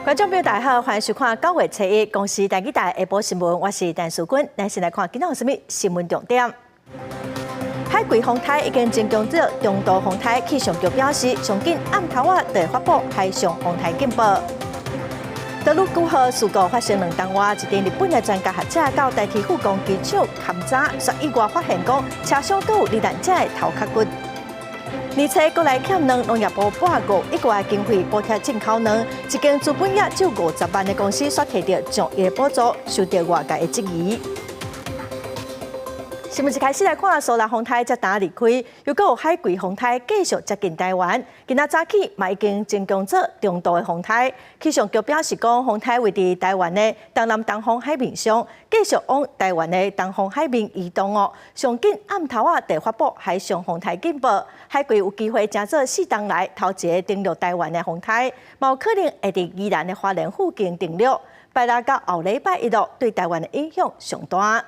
观众朋友大家好，欢迎收看9月7日公司台记台下晡新闻，我是陈淑君。咱先来看今仔有什么新闻重点。海葵风台已经增强至中度风台，气象局表示，上紧暗头仔就会发布海上风台警报。德鲁古号事故发生2天外，一名日本的专家学者到大崎富港机场勘查，说意外发现讲车厢都有罹难者的头壳骨。而且，国内欠两农业部8个亿元经费补贴进口两，一间资本额只有50万的公司所摕到上亿补助，受到外界的质疑。新闻一开始来看，苏拉风台才打离开，又有海葵风台继续接近台湾。今仔早起嘛已经增强做中度的风台。气象局表示讲，风台位伫台湾的东南东方海面上，继续往台湾的东方海面移动哦。上紧暗头仔就发布海上风台警报，海葵有机会乘做4天来头一个登陆台湾的风台，嘛有可能会伫宜兰的花莲附近登陆。拜六到后礼拜一路对台湾的影响上大。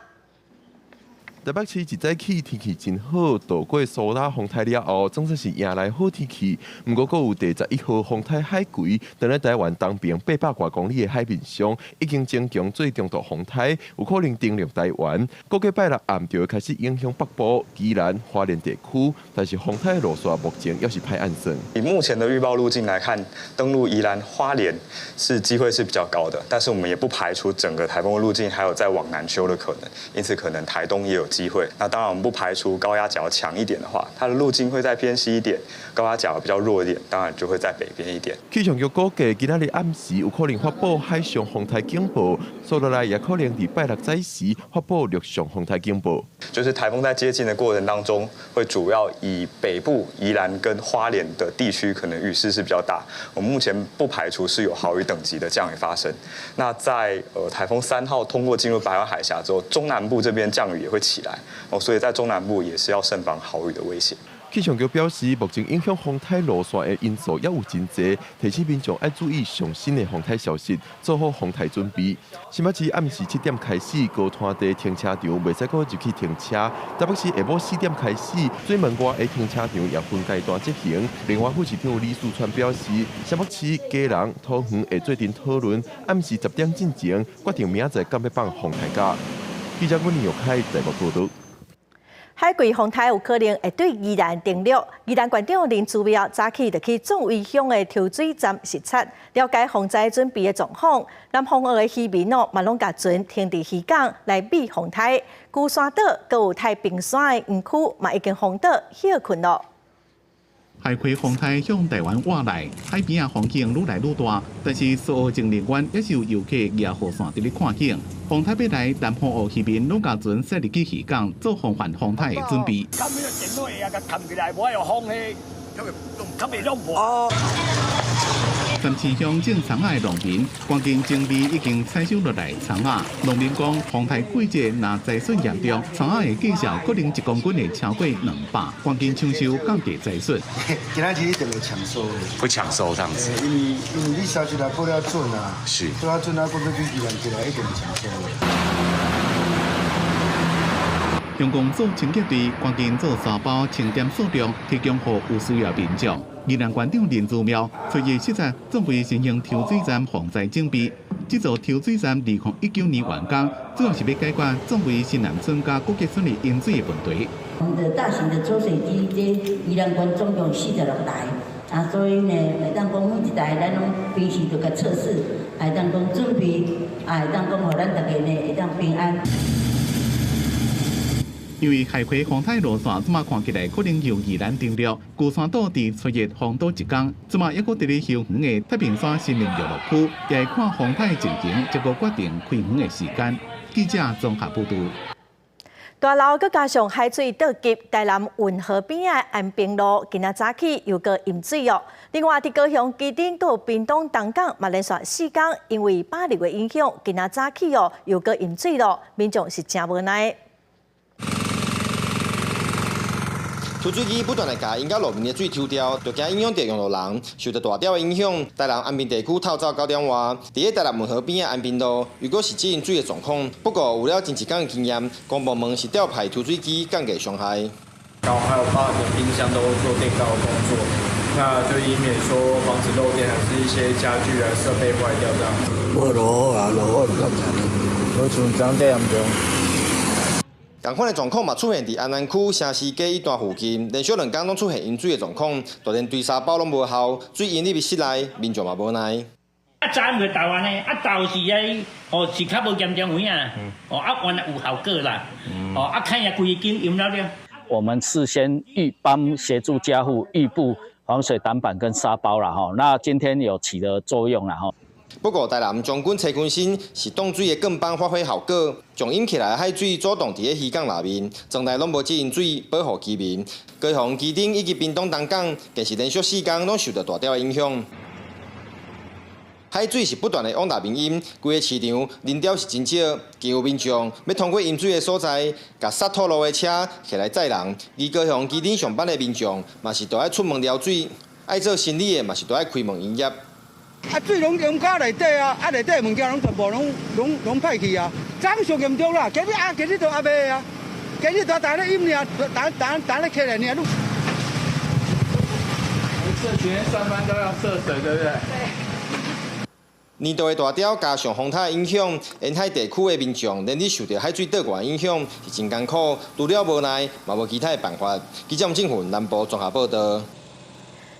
台北市一早起天气真好，渡过苏拉风台了后，总算是迎来好天气。不过，阁有第11号风台海葵，在咧台湾东边800多公里的海面上，已经增强做中度风台，有可能登陆台湾。估计拜六暗就会开始影响北部、宜兰、花莲地区，但是风台的路线目前也是歹按算。以目前的预报路径来看，登陆宜兰、花莲是机会是比较高的，但是我们也不排除整个台风的路径还有再往南修的可能，因此可能台东也有机会。那当然，我们不排除高压角强一点的话，它的路径会再偏西一点；高压角比较弱一点，当然就会在北边一点。气象局估计，今仔日暗时有可能发布海上风台警报，接落来也可能伫拜六早时发布陆上风台警报。就是台风在接近的过程当中，会主要以北部、宜兰跟花莲的地区可能雨势是比较大。我们目前不排除是有豪雨等级的降雨发生。那在台风3号通过进入台湾海峡之后，中南部这边降雨也会起来。所以在中南部也是要慎防豪雨的危险。气象局表示，目前影响风台路线的因素也有真多，提醒民众要注意上新的风台消息，做好风台准备。新北市暗时7点开始，高滩地停车场袂使搁入去停车。台北市下晡4点开始，水门外的停车场也分阶段执行。另外，副市长李树川表示，新北市家人、桃园会做阵讨论，暗时10点进前决定明仔载敢要放风台假。记者阮李玉凯台北报道。海葵风台有可能会对宜兰登陆，宜兰县长林志妙早起就去总围乡的抽水站视察，了解防灾准备的状况。南方澳的渔民哦，嘛拢甲船停伫渔港来避风台。龟山岛阁有太平山的园区，嘛已经封岛休困了。海葵风台向台湾挖来，海边啊风景愈来愈大，但是所有景人员也是有游客举雨伞伫咧看景。风台要来，南方澳渔民拢甲船驶入去渔港，做防范风台的准备。咁呢個整落嚟啊，個冚起來冇有空氣，咁咪用唔好。三千鄉種蔥仔的農民，關鍵精力已經採收落來蔥仔。農民講，風台季節若災損嚴重，蔥仔的價值可能1公斤會超過200，關鍵搶收降低災損。今仔日一定會搶收的，會搶收這樣子。因為你燒出來過了準啊，是，過了準啊，過到去宜蘭過來一定會搶收的。香港做清潔隊，關鍵做沙包清點數量，提供予有需要民眾。宜蘭縣長林志妙7月7日準備進行抽水站防災整備。這座抽水站2019年完工，主要是要解決總為新南村加國際村的淹水的問題。我們的大型的抽水機，這宜蘭縣總共46台，所以呢，會當講每一台咱攏平時就甲測試，會當講準備，會當講互咱大家呢會當平安。因為海葵風台路線，即馬看起來可能由宜蘭登陸，龜山島佇7月封島一天，即馬抑閣佇咧休園的太平山森林遊樂區，也會看風台情形，結果決定開園的時間。記者綜合報道。大樓佮加上海水倒急，台南運河邊的安平路今仔早起又個淹水哦。另外，伫高雄基頂佮屏東東港嘛連續4天，因為8日的影響，今仔早起哦又個淹水咯，民眾是真無奈。抽水機不斷來甲引到路面的水抽掉，就驚影響到用路人，受到大條的影響。台南安平地區透早9點外，伫個台南運河邊的安平路，如果是積水的狀況，不過有了前一天的經驗，公部門是調派抽水機降低傷害。然後還有把冰箱都做電高工作。那就以免说防止漏电，还是一些家具啊设备坏掉这样子。无落雨啊，落雨就较惨。我像这样这严重。同款的状况嘛出现伫安南区城市街一段附近，连续2天拢出现淹水的状况，就连堆沙包拢无效，水淹入密室内，民众嘛无奈。早唔去投安尼，投是咧，是较无严重位啊，原来有效果啦，看下规间淹了了。我们事先帮协助家户预布防水挡板跟沙包啦，那今天有起了作用啦，不过，台南将军蔡坤新是挡水的更帮发挥效果，将淹起来的海水主动伫个鱼港内面，从来拢无止淹水，保护居民。高雄、基顶以及屏东东港，更是连续4天拢受到大条的影响。海水是不断的往内面淹，规个市场人潮是真少，更有民众要通过淹水的所在，甲塞土路的车起来载人。而高雄、基顶上班的民众，嘛是都爱出门撩水，爱做生意的嘛是都爱开门营业。水拢淹到内底啊！内底物件拢全部拢歹去啊！昨上严重啦，今日都还袂啊！今日都打咧淹呢，打咧客人呢。社群上班都要涉水，对不对？对。年度的大潮加上风台影响，沿海地区的民众连日受到海水倒灌影响，是真艰苦。除了无奈，嘛无其他的办法。记者吴正훈南部综合报道。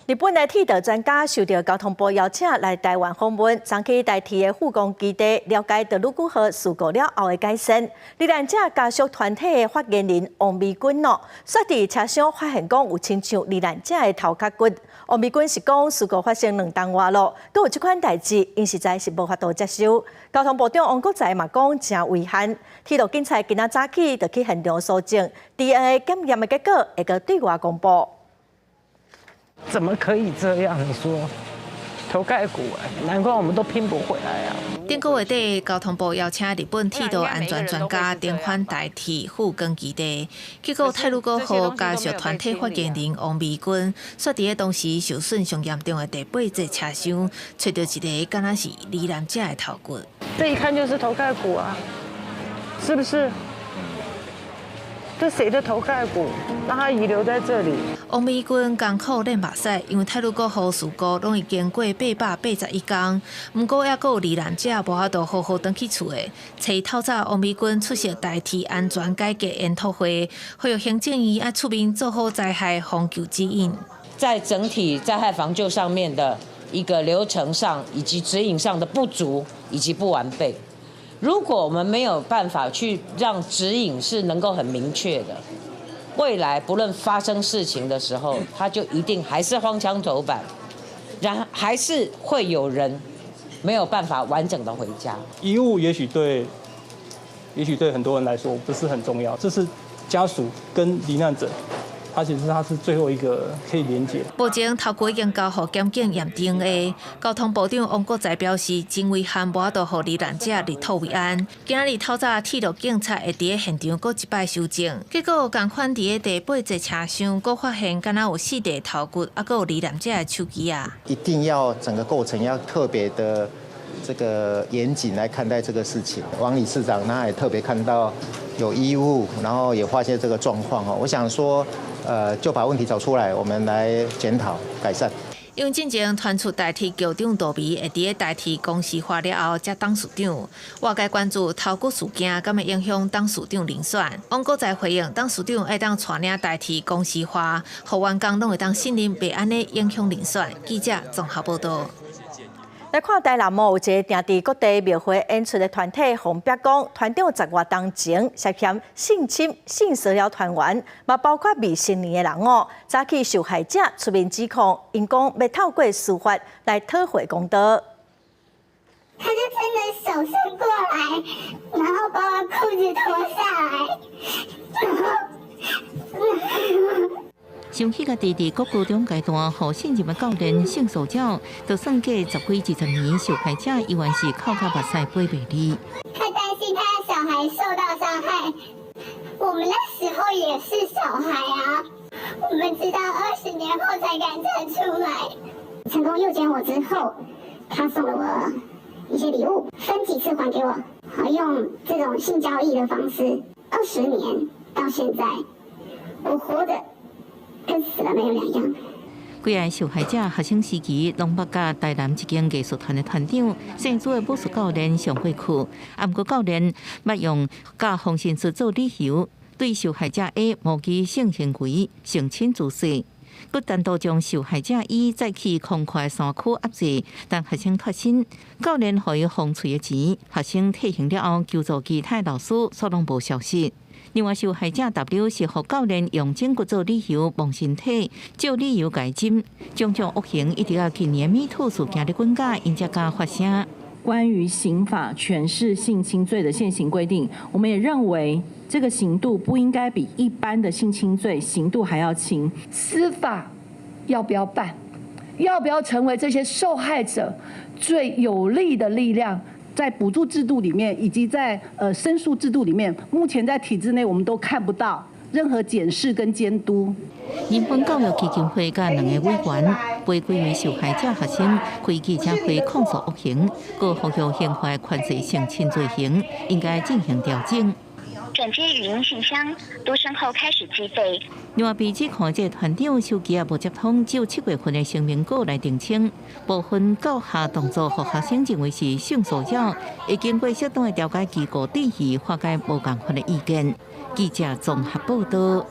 日本的铁道专家受到交通部邀请来台湾访问，曾去台铁的富冈基地了解道路故号事故了后的改善。罹难者家属团体的发言人王美君说伫车厢发现讲有亲像罹难者的头壳骨。王美君是讲事故发生2天外咯，都有这款代志，因实在是无法度接受。交通部长王国材嘛讲真遗憾，铁路警察今仔早起就去现场搜证 ，DNA 检验的结果会个对外公布。怎么可以这样？你说头盖骨难怪我们都拼不回来啊！顶个月底，交通部邀请日本铁道安全专家登访台铁富冈基地，结果泰鲁国号家属团体发言人王美君说，伫个当时受损上严重的第8节车厢，找到一个敢若是罹难者的头骨。这一看就是头盖骨啊，是不是？这谁的头盖骨？让它遗留在这里。王美君艰苦练目屎，因为泰鲁国号事故拢已经过881天，不过还有罹难者无法度好好回去厝的。初透早，王美君出席台铁安全改革研讨会，呼吁行政院要出面做好灾害防救指引。在整体灾害防救上面的一个流程上以及指引上的不足以及不完备。如果我们没有办法去让指引是能够很明确的，未来不论发生事情的时候，它就一定还是荒腔走板，还是会有人没有办法完整的回家。遗物也许对很多人来说不是很重要，这是家属跟罹难者。它其实是最后一个可以连接。目前头骨已经交予检警验 DNA。交通部长王国材表示，真遗憾无法度予罹难者入土为安。今仔日透早，铁路警察会伫个现场搁一摆搜证，结果同款伫个第8节车厢，搁发现敢若有4块头骨，还搁有罹难者的手机啊。一定要整个过程要特别的这个严谨来看待这个事情。王理事长他也特别看到有医务，然后也发现这个状况我想说。就把问题找出来，我们来检讨改善。因为进前传出台铁局长杜眉会伫个台铁公司化了后才当市长，外界关注头骨事件敢会影响当市长遴选。王国材回应，当市长会当带领台铁公司化，互员工拢会当信任，袂安尼影响遴选。记者综合报道。来看台南有一个定伫各地庙会演出的团体，红白讲团长10月当前涉嫌性侵、性骚扰团员，嘛包括未成年的人早起受害者出面指控，因讲要透过司法来讨回公道。他就真的手伸过来，然后把我裤子脱下来，想起家己伫国高中阶段，互信任的教练性骚扰，就算过10几20年，受害者依然是哭到目屎飞袂离。他担心他的小孩受到伤害，我们那时候也是小孩啊，我们直到20年后才敢站出来。成功诱奸我之后，他送了我一些礼物，分几次还给我，好用这种性交易的方式，20年到现在，我活着跟死了没有两样。几个受害者学生时期拢捌甲台南一间艺术团的团长姓朱的武术教练上过课，啊，不过教练捌用甲方心术做理由，对受害者 A 无其性行为、性侵自死。佮单独将受害者伊再去空旷山区压制，但学生脱身，教练互伊封嘴的钱，学生退行了后求助其他老师，所拢无消息。另外，受害者 W 是互教练用整骨做理由摸身体，照理由改针，种种恶行一直到今年MeToo事件的滚价，因才敢发声。关于刑法诠释性侵罪的现行规定，我们也认为这个刑度不应该比一般的性侵罪刑度还要轻。司法要不要办？要不要成为这些受害者最有力的力量？在补助制度里面，以及在申诉制度里面，目前在体制内我们都看不到任何检视跟监督。人本教育基金会甲2个委员陪几名受害者学生开记者会控诉恶行，各呼吁刑法宽制性侵罪行应该进行调整。转接语音信箱，多声后开始计费。另外，被指控这团长手机也无接通，只有7月份的声明稿来澄清，部分教下动作和学生认为是性骚扰，已经过适当的调解机构底义，化解无共款的意见。记者综合报道。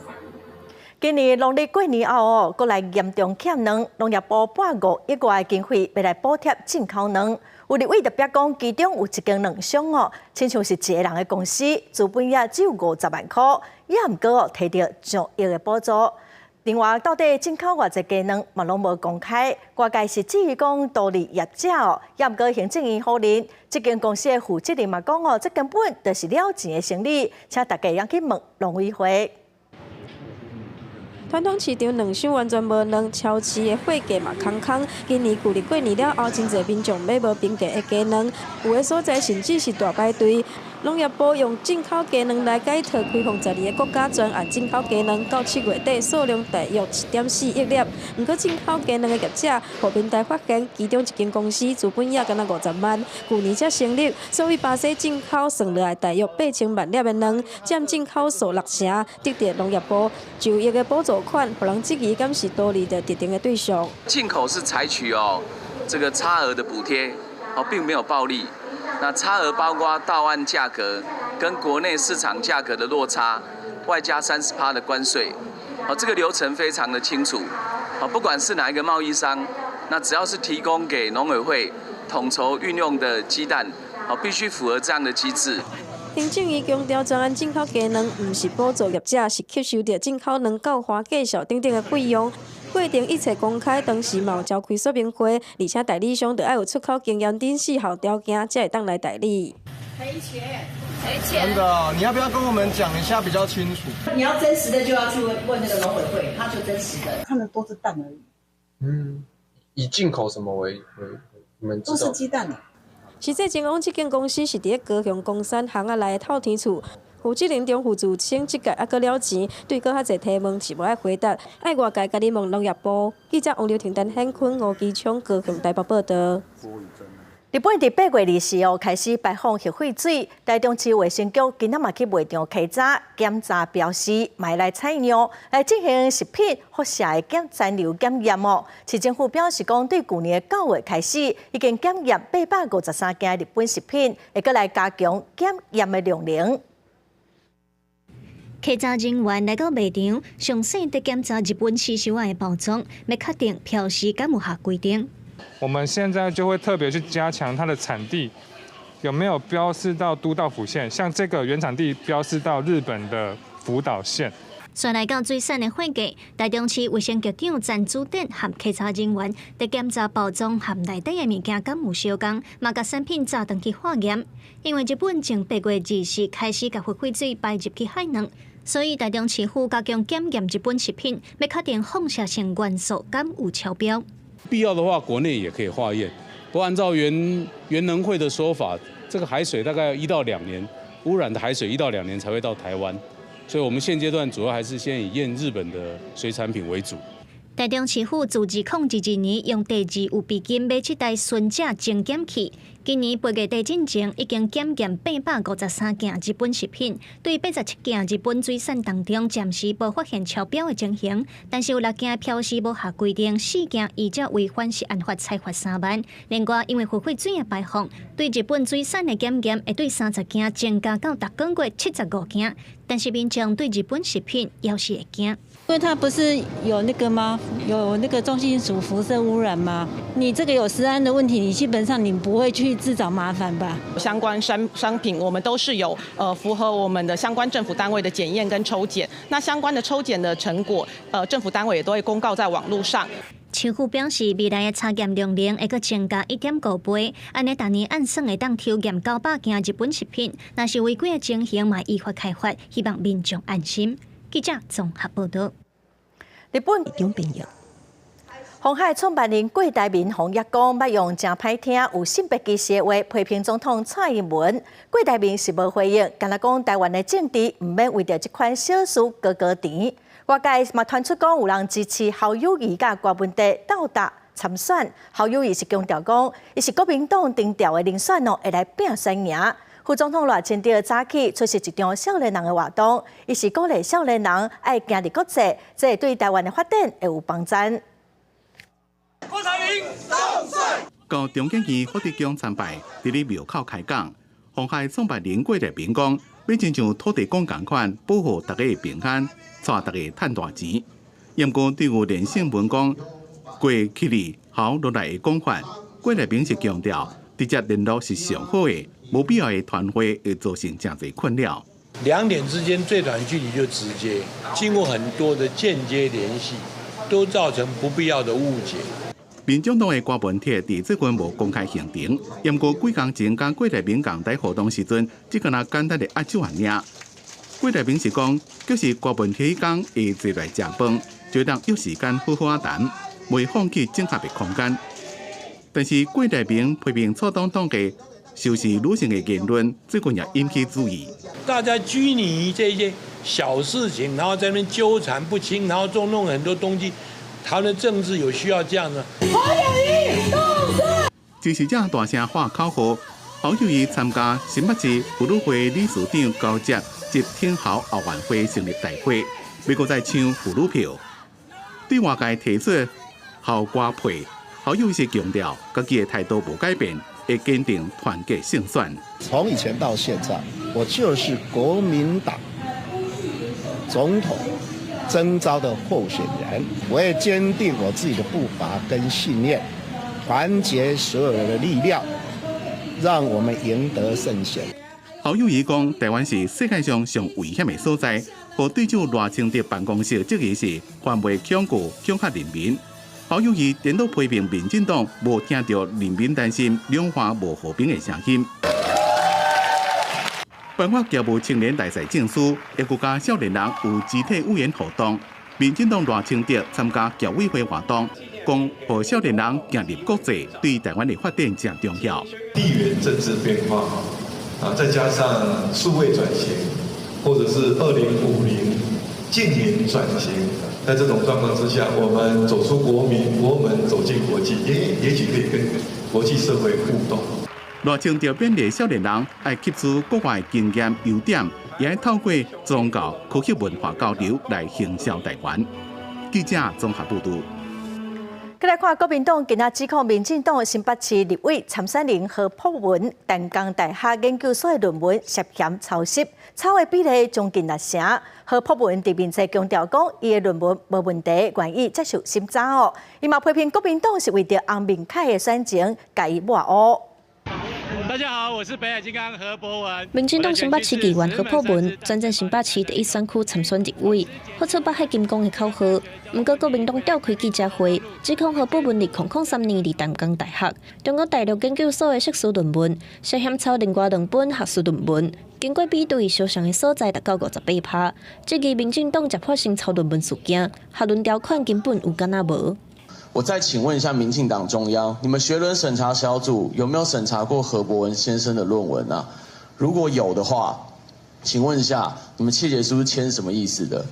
今年农历过年后过来严重欠粮，农业部800亿外经费要来补贴进口粮。有立委特别讲，其中有一间粮商亲像是一个人的公司，资本也只有50万块，也毋过摕到上亿的补助。另外，到底进口偌济鸡卵嘛拢无公开，外界是质疑讲独立业者也毋过行政院否认。这间公司的负责人嘛讲这根本就是了钱的生意，请大家也去问农委会。传统市场粮商完全无卵，超市的货价嘛空空。今年旧历过年了后，真侪民众买无平价的鸡卵，有的所在甚至是大排队。农业部用进口鸡卵来改套开放12个国家专案进口鸡卵，到7月底数量大约1.4亿粒。不过进口鸡卵的业者，和平台发现，其中一间公司资本也敢若50万，去年才成立，所以巴西进口算落来大约8000万粒的卵，占进口数60%，得到农业部9亿的补助款，互人质疑敢是独立的特定的对象。进口是采取这个差额的补贴，并没有暴利。那差额包括到岸价格跟国内市场价格的落差，外加30%的关税。这个流程非常的清楚。不管是哪一个贸易商，那只要是提供给农委会统筹运用的鸡蛋，必须符合这样的机制。行政院强调，专案进口鸡卵不是补助业者，是吸收到进口卵购花介绍等等的费用。过程一切公开，当时嘛有召开说明会，而且代理商就要有出口经验等4项条件，才会当来代理。赔钱。真的，你要不要跟我们讲一下比较清楚？你要真实的就要去问那个农委会，他就真实的，看的都是蛋而已。以进口什么为你们知道？都是鸡蛋。实际前往这间公司是伫高雄公山巷仔内的透天厝。负责人中副主称这届还阁了钱，对搁较侪提问是无爱回答，爱外界家己问农业部。记者王刘婷、陈显坤、吴基昌高雄台北报道。日本伫8月24号开始排放核废水，台中市卫生局今仔嘛去卖场稽查检查标示，买来采样来进行食品辐射的残留检验市政府表示讲，对去年9月开始，已经检验853件日本食品，会阁来加强检验的量能。稽查人员来到卖场，详细地检查日本市售的包装，要确定标示敢有合规定。我们现在就会特别去加强它的产地有没有标示到都道府县，像这个原产地标示到日本的福岛县。再来到最新的会计，台中市卫生局长詹主典和稽查人员在检查包装和内底的物件敢有相共，嘛甲产品查登去化验。因为日本从8月24日开始甲核废水排入去海洋。所以，台中市府加强检验日本食品，要确定放射性元素敢有超标。必要的话，国内也可以化验。不过，按照原能会的说法，这个海水大概1到2年，污染的海水1到2年才会到台湾。所以我们现阶段主要还是先以验日本的水产品为主。台中市府自2011年用第2有备金买7台纯正精检器，今年8月底进前，已经检验853件日本食品，对87件日本水产当中暂时无发现超标的情形，但是有6件标示无合规定，4件依照违反食安法裁罚3万。另外，因为核废水的排放，对日本水产的检验会对30件增加到逐个月75件，但是民众对日本食品要是会惊。因为它不是有那个吗？有那个重金属辐射污染吗？你这个有食安的问题，你基本上你不会去自找麻烦吧？相关商品我们都是有符合我们的相关政府单位的检验跟抽检，那相关的抽检的成果，政府单位也都会公告在网络上。市府表示，未来的查验量能会阁增加1.5倍，安尼逐年按算会当抽验900件日本食品，若是违规的情形，嘛依法开罚，希望民众安心。记者综合报道。日本中朋友，鸿海创办人郭台铭洪业讲，捌用真歹听、有性别歧视的话批评总统蔡英文。郭台铭是无回应，干那讲台湾的政治唔免为着这款小事高高甜。外界嘛传出讲有人支持侯友宜甲郭文哲斗打参选，侯友宜是强调讲，伊是国民党定调的人选会来拼选赢。副总统赖清德早起出席一场少年人的活动，伊是鼓励少年人爱行入国际，这会对台湾的发展会有帮助。郭台铭当选。到中景区福德宫参拜，伫咧庙口开讲，鸿海创办人郭台铭讲，要亲像土地公同款，保护大家的平安，带大家赚大钱。因过对有连胜文讲，过去里好落来的讲法，郭台铭是强调，直接联络是上好的。无必要的团会会造成真侪困扰。两点之间最短距离就直接，经过很多的间接联系，都造成不必要的误解。民众党的郭文哲伫这份无公开行程，因过几工前甲郭台铭共在活动时阵，只敢若简单的握手而已。郭台铭是讲，就是郭文哲迄天会坐来食饭，就当有时间好好啊谈，未放弃整合的空间。但是郭台铭批评错党党嘅收拾女性的言论，最近也引起注意。大家拘泥于这些小事情，然后在那边纠缠不清，然后弄很多东西。台湾的政治有需要这样呢？侯友宜当选。支持者大声喊口号，侯友宜参加新北市妇女会理事长高捷及挺侯奥运会成立大会，美国在抢妇女票。对外界提出侯瓜配，侯友宜是强调自己的态度无改变。会坚定团结胜算。从以前到现在，我就是国民党总统征召的候选人，我也坚定我自己的步伐跟信念，团结所有人的力量，让我们赢得胜选。侯友宜讲，台湾是世界上上危险的所在，和对手赖清德办公室这个是防卫强国恐吓人民。侯友宜连都批评民进党无听到人民担心两岸无和平的声音。办法教务青年大赛证书，也佮加少年人有集体语言活动。民进党赖清德参加教委会活动，讲和少年人行入国际，对台湾的发展正重要。地缘政治变化再加上数位转型，或者是2050近邻转型。在这种状况之下，我们走出国门走进国际，也许可以跟国际社会互动。赖清德勉励少年人爱吸取国外经验优点，也爱透过宗教、科学文化交流来行销台湾。记者综合报道。再来看国民党今仔指控民进党新北市立委参选人何朴文淡江大学研究所的论文涉嫌抄袭，抄的比例将近6成。何朴文伫面册强调讲，伊的论文无问题，愿意接受审查哦。伊嘛批评国民党是为着洪明凯的选情，甲伊抹黑。大家好，我是北海金刚何博文。民进党新北市议员何朴文转战新北市第1选区参选立委，好出北海金刚的口号。不过国民党召开记者会，指控何朴文2003年伫淡江大学中国大陆研究所的硕士论文涉嫌抄另外2本学术论文，经过比对，相像的所在达到58%。这个民进党才发生抄论文事件，学论条款根本有敢若无。我再请问一下民进党中央，你们学伦审查小组有没有审查过何博文先生的论文啊？如果有的话，请问一下，你们切结书是签什么意思的？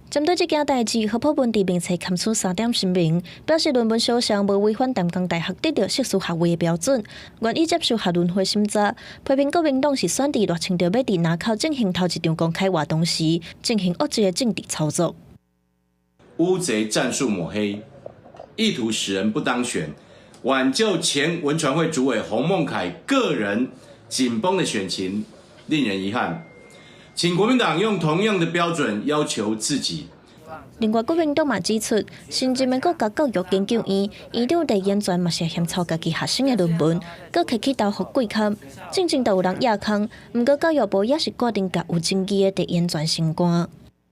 针对这件代志，何普文伫名册刊出3点声明，表示论文小项无违反淡江大学得到硕士学位的标准，愿意接受学伦会审查。批评国民党是选伫热清着要伫南口进行头一场公开活动时，进行恶质的政治操作。乌贼战术抹黑，意图使人不当选，挽救前文传会主委洪孟凯个人紧绷的选情，令人遗憾。请国民党用同样的标准要求自己。另外，国民党嘛指出，新进的国家教育研究院院长李延全嘛是嫌抄家己学生的论文，搁客去投互贵刊，正就有人压坑。不过教育部也是决定甲有争议的李延全升官。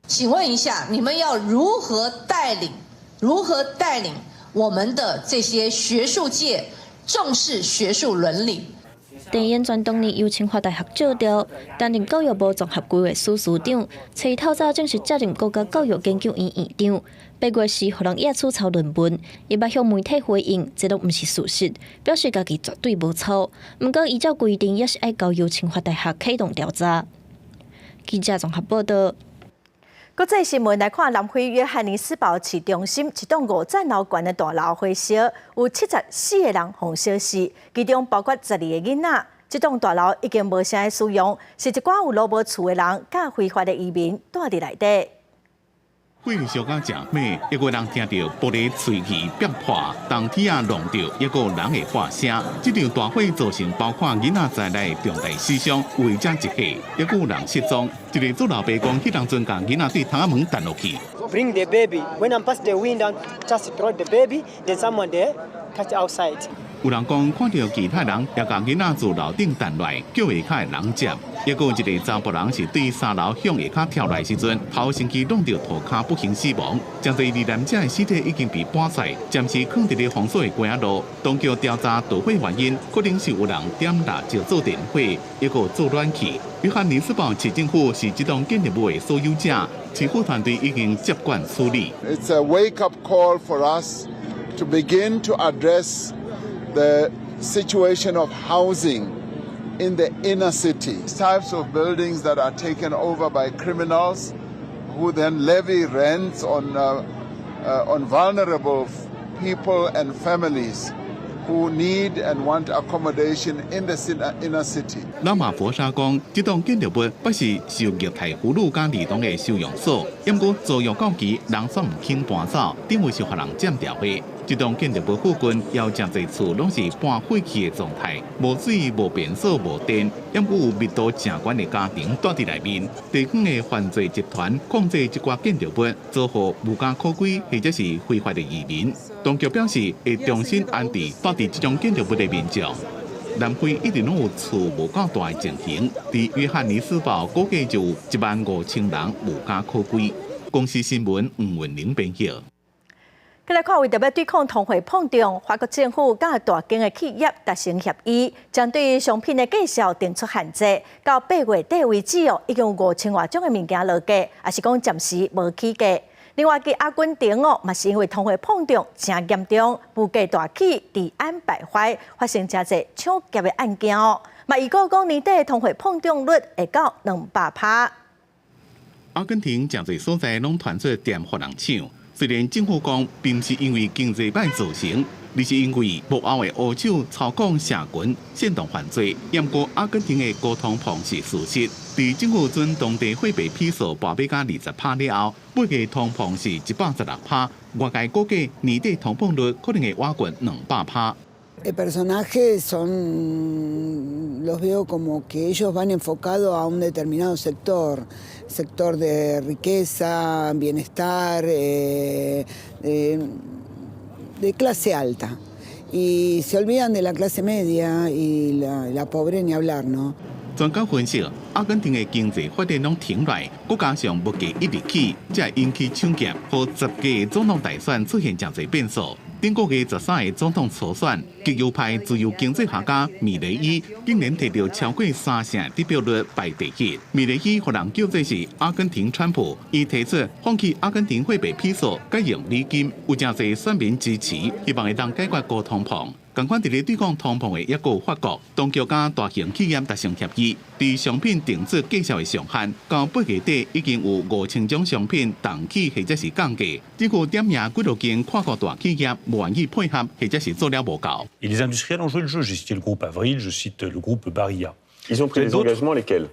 请问一下，你们要如何带领我们的这些学术界重视学术伦理？李延全当年由清华大学借调，担任教育部综合规划司司长，初透早正式接任国家教育研究院院长。8月时，互人野出抄论文，伊捌向媒体回应，这都毋是事实，表示家己绝对无抄。不过依照规定，也是爱交由清华大学启动调查。记者综合报道。国际新闻来看，南非约翰尼斯堡市中心一栋5层楼高的大楼火烧，有74个人红烧死，其中包括12个囡仔。这栋大楼已经无啥个使用，是一寡有老无厝的人甲非法的移民住伫内底。火烧到正火，一个人听到玻璃碎器变破，当天啊弄到一个人的喊声。这场大火造成包括囡仔在内重大死伤，违章一下，一个人失踪。一个做老爸讲，迄当阵将囡仔对窗仔门弹落去。Bring the baby. When I'm past the window, just throw the baby. Then someone there catch outside. 有人讲看到其他人也将囡仔自楼顶弹落来，叫下骹的人接。也有一个查甫人是对3楼向下骹跳来时阵，头先去弄到涂骹不幸死亡。真侪罹难者的尸体已经被搬出，暂时放伫咧封锁的关仔路。当局调查导火原因，可能是有人点蜡烛做电火，也有做暖气。约翰尼斯堡市政府是这栋建筑物的所有者，市府团队已经接管处理。It's a wake-up call for us to begin to address the situation of housing in the inner city. Types of buildings that are taken over by criminals who then levy rents on vulnerable people and families who need and want accommodation in the inner city. 老马佛沙讲，这栋建筑物不是受虐待妇女甲儿童的收容所，因过租约到期，人却唔肯搬走，等于是互人占调货。这栋建筑物附近有真侪厝拢是半废弃的状态，无水、无便所、无电，因过有密度正悬的家庭住伫内面。地方的犯罪集团控制这寡建筑物，做好无家可归或者是非法的移民。当局表示会重新安置住伫这种建筑物的民众。南非一直拢有厝无够大的情形，伫约翰尼斯堡估计就有15000人无家可归。公司新闻吴文玲编译。再来看，为着要对抗通货膨胀，法国政府甲大间的企业达成协议，将对商品的介绍定出限制。到8月底为止已经有5000多种的物件落价，也是讲暂时无起价。另外，阿根廷嘛是因为通货膨胀真严重，物价大起，治安败坏，发生真侪抢劫的案件嘛，预估讲年底通货膨胀率会到200%。阿根廷真侪所在拢传出店互人抢。虽然政府讲并不是因为经济歹造成，而是因为幕后的黑手操控社群煽动犯罪。不过阿根廷的高通膨是事实，在政府准当地货币比数拔尾到20%了后，8月通膨是116%，外界估计年底通膨率可能会挖过200%。Personajes los veo como que ellos van enfocados a un determinado sector de riqueza, bienestar, de clase alta. Y se olvidan de la clase media y la pobre ni hablar, ¿no? 专家分析，阿根廷的经济发展拢停来，再加上物价一直起，才引起抢劫，和10届总统大选出现真侪变数。顶个月13个总统初选，极右派自由经济学家米雷伊竟然摕到超过3成得票率排第一。米雷伊互人叫做是阿根廷川普，伊提出放弃阿根廷货币比数，改用美金，有真侪选民支持，希望会当解决高通膨。同款伫咧对抗通膨的也有法国，当局甲大型企业达成协议，对商品定制介绍的上限，到8月底已经有5000种商品冻起或者是降价。只有点名几落间跨国大企业无愿意配合，或者是做了无够。Et les industriels ont joué le jeu. J'ai cité le groupe Avril, je cite le groupe Barilla. Ils ont pris des engagements lesquels?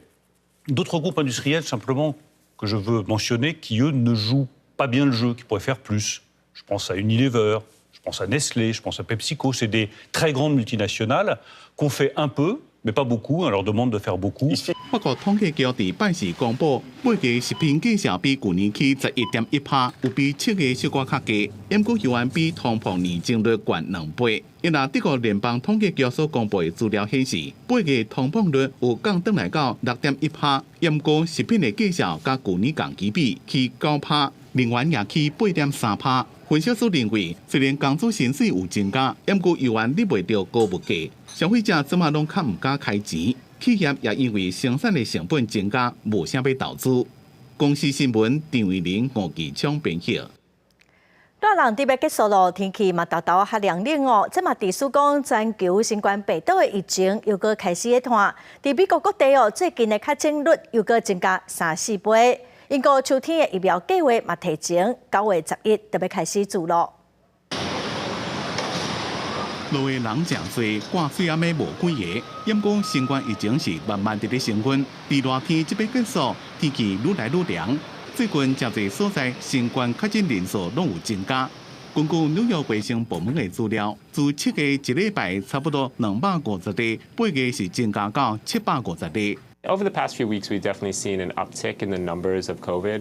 D'autres groupes industriels, simplement, que je veux mentionner, qui eux ne jouent pas bien le jeu, qui pourraient faire plus. Je pense à Unilever. Je pense à Nestlé, je pense à PepsiCo, c'est des très grandes multinationales qu'on fait un peu, mais pas beaucoup, on leur demande de faire beaucoup. 法國統計局伫拜四公布，8月食品價格比去年起11.1%，有比7月小可較低，不過仍然比通膨年增率高2倍。因為德國聯邦統計局所公布的資料顯示，8月通膨率有降轉來到6.1%，不過食品的價格甲去年同期比起9%，能源也起8.3%。分析師認為，雖然工資薪水有增加，不過仍然立袂到高物價，消費者怎麼攏較唔敢開錢，企業也因為生產的成本增加，無啥要投資。公司新聞張偉玲、吳其昌編輯。熱浪特別結束咯，天氣嘛，豆豆較涼冷哦。即嘛，地書講全球新冠病毒的疫情又個開始一段，喺美國各地哦，最近的確診率又個增加3-4倍。英國秋天的疫苗計劃嘛提前9月11特別開始做咯。路的人誠多，掛水也咩無幾個，不過新冠疫情是慢慢伫咧升溫，在熱天即要結束，天氣愈來愈涼。最近真濟所在新冠確診人數攏有增加。根據紐約衛生部門的資料，自7月一禮拜差不多250例，8月是增加到750例。Over the past few weeks, we've definitely seen an uptick in the numbers of COVID.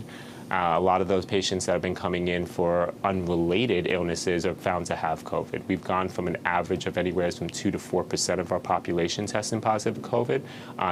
A lot of those patients that have been coming in for unrelated illnesses are found to have COVID. We've gone from an average of anywhere from 2 to 4% of our population testing positive for COVID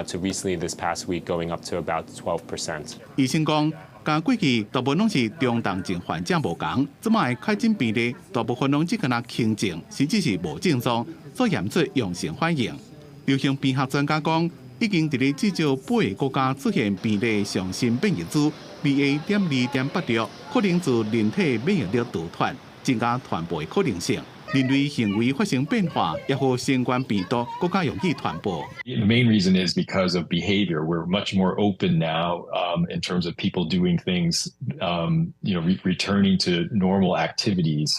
to recently this past week going up to about 12%. 醫生講，甲過去大部分攏是中重症患者無同，即賣確診病例大部分攏只敢若輕症，甚至是無症狀，所驗出陽性反應。流行病學專家講，已經伫咧至少8個國家出現病例上新變異株 BA.2.86， 可能自人體免疫力逃脫，增加傳播的可能性。人類行為發生變化，也和新冠病毒更加容易傳播。The main reason is because of behavior. We're much more open now in terms of people doing things, returning to normal activities.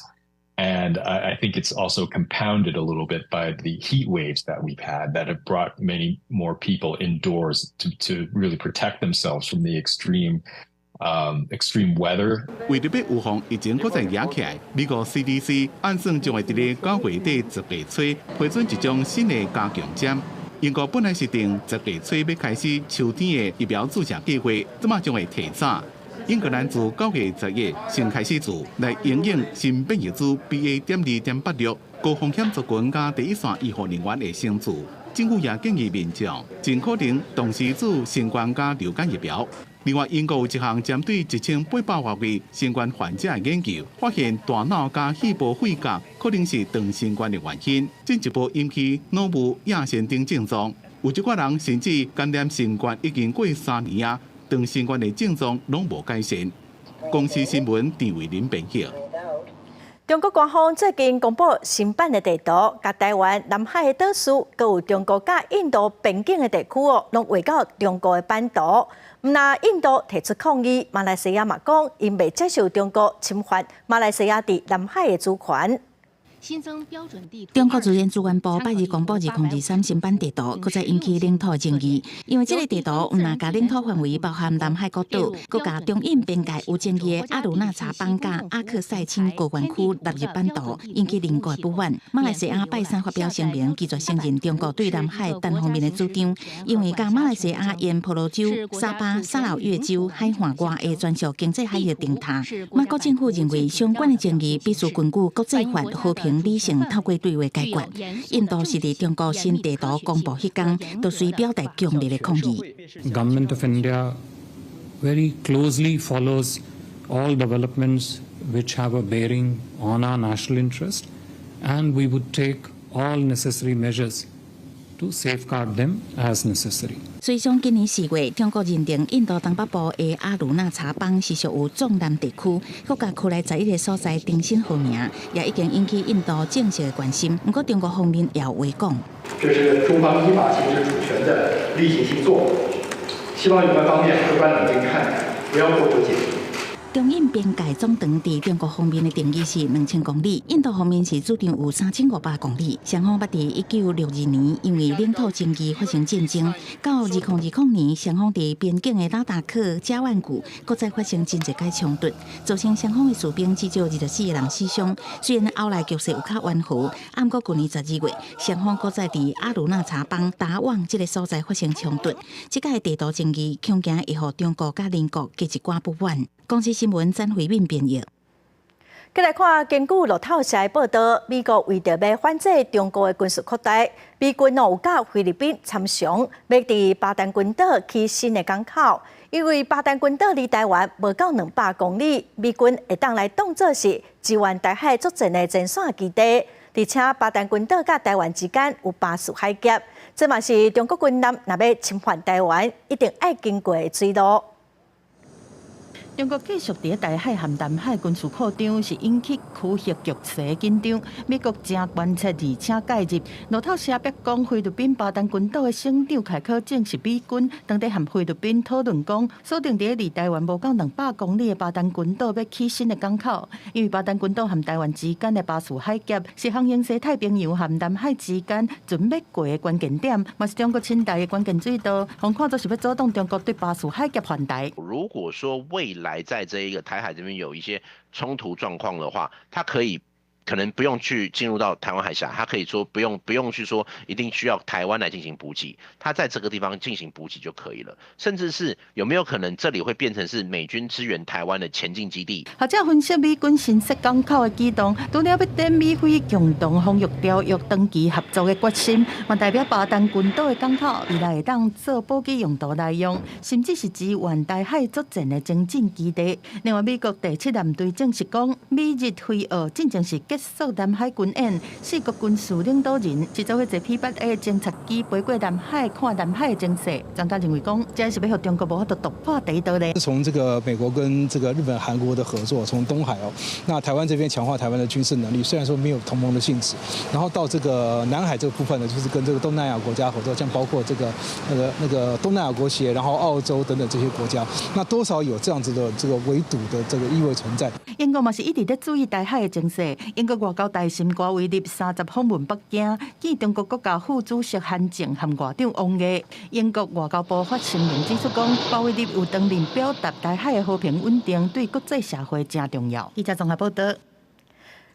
And I think it's also compounded a little bit by the heat waves that we've had that have brought many more people indoors to really protect themselves from the extreme weather. 為了要預防疫情再熱起來，美國 CDC 按算將會在9月底10月初批准一種新的加強針。英國本來是定10月初要開始秋天的疫苗注射計劃，怎麼將會提早？英格蘭自9月10日先開始做，來應應新變異株 BA.2.86 高風險族群加第一線醫護人員的先做。政府也建議民眾盡可能同時做新冠加流感疫苗。另外，英國有一項針對1800多位新冠患者的研究，發現大腦加細胞肺甲可能是長新冠的原因，進一步引起腦部亞腺等症狀。有一掛人甚至感染新冠已經過3年啊。長新冠的症狀攏無改善。公司新聞張偉玲編輯。中國官方最近公布新版的地圖，甲台灣、南海的島嶼，佮有中國甲印度邊境的地區哦，攏劃到中國的版圖。唔那印度提出抗議，馬來西亞嘛講，因未接受中國侵犯馬來西亞佇南海的主權。中國自然資源部8日公布2023新版地圖，閣再引起領土爭議，因為這個地圖唔那甲領土範圍包含南海國島，閣甲中印邊界有爭議的阿魯納查邦加阿克塞欽高原區納入版圖，引起鄰國不滿。馬來西亞拜三發表聲明，拒絕承認中國對南海單方面的主張，因為甲馬來西亞沿婆羅洲、沙巴、沙勞越州海岸外的專屬經濟海域定塔。馬國政府認為相關的爭議必須根據國際法和平理性透過對話解決。印度是喺中國新地圖公布迄天，都需表達強烈的抗議。Government of India very closely follows all developments which have a bearing on our national interest, and we would take all necessary measures to safeguard them as necessary. 随上今年4月，中国认定印度东北部的阿鲁纳查邦是属于重南地区，国家区内11个所在定新号名，也已经引起印度正式的关心。不过中国方面也有回讲，这是中方依法行使主权的例行性作为，希望有关方面客观冷静看待，不要过度解读。中印边界总长伫中国方面的定义是2000公里，印度方面是主张有3500公里。双方捌伫1962年因为领土争议发生战争，到2020年，双方伫边境的拉达克、加万古，搁再发生真侪起冲突，造成双方的士兵至少24个人死伤。虽然后来局势有较缓和，不过去年12月，双方搁再伫阿鲁纳查邦达旺这个所在发生冲突，这个地图争议恐惊会互中国甲邻国加一寡不满。公司新闻詹慧敏编译。再来看，根据路透社报道，美国为着要反制中国的军事扩大，美军有甲菲律宾参详，要伫巴丹群岛起新的港口。因为巴丹群岛离台湾无到200公里，美军会当来当作是支援台海作战的前线基地。而且巴丹群岛甲台湾之间有巴士海峡，这嘛是中国军舰若要侵犯台湾，一定爱经过的水路。中国继续伫台海含南海军事扩张，是引起区域局势紧张。美国正关切而且介入。路透社表讲，菲律宾巴丹群岛的省长凯科证实，美军当地和菲律宾讨论讲，锁定伫离台湾无到200公里的巴丹群岛要起新的港口。因为巴丹群岛和台湾之间的巴士海峡是航行西太平洋和南海之间准要过的关键点，嘛是中国侵台的关键水道。恐看作是要阻挡中国对巴士海峡反台。如果说未来在这一个台海这边有一些冲突状况的话，它可能不用去进入到台湾海峡，它可以说不用去说一定需要台湾来进行补给，它在这个地方进行补给就可以了。甚至是有没有可能这里会变成是美军支援台湾的前进基地？学者分析，美军新设港口的举动，除了要跟美菲共同防御条约长期合作的决心，嘛代表巴丹群岛的港口未来会当做补给用途来用，甚至是支援台海作战的前进基地。另外，美国第7舰队证实讲，美日菲俄正正是结束南海军演，4国军事领导人是做伙坐 P8A 侦察机飞过南海，看南海的情势。专家认为讲，这是要让中国无法度突破第一道呢。从这个美国跟这个日本、韩国的合作，从东海那台湾这边强化台湾的军事能力，虽然说没有同盟的性质，然后到这个南海这个部分呢，就是跟这个东南亚国家合作，像包括这个那个东南亚国协，然后澳洲等等这些国家，那多少有这样子的这个围堵的这个意味存在。英国嘛是一直在注意台海的情势，英国外交大臣郭伟立30访问北京，见中国国家副主席韩正和外长王毅。英国外交部发声明指出讲，郭伟立有当面表达台海的和平稳定对国际社会真重要。记者综合报道。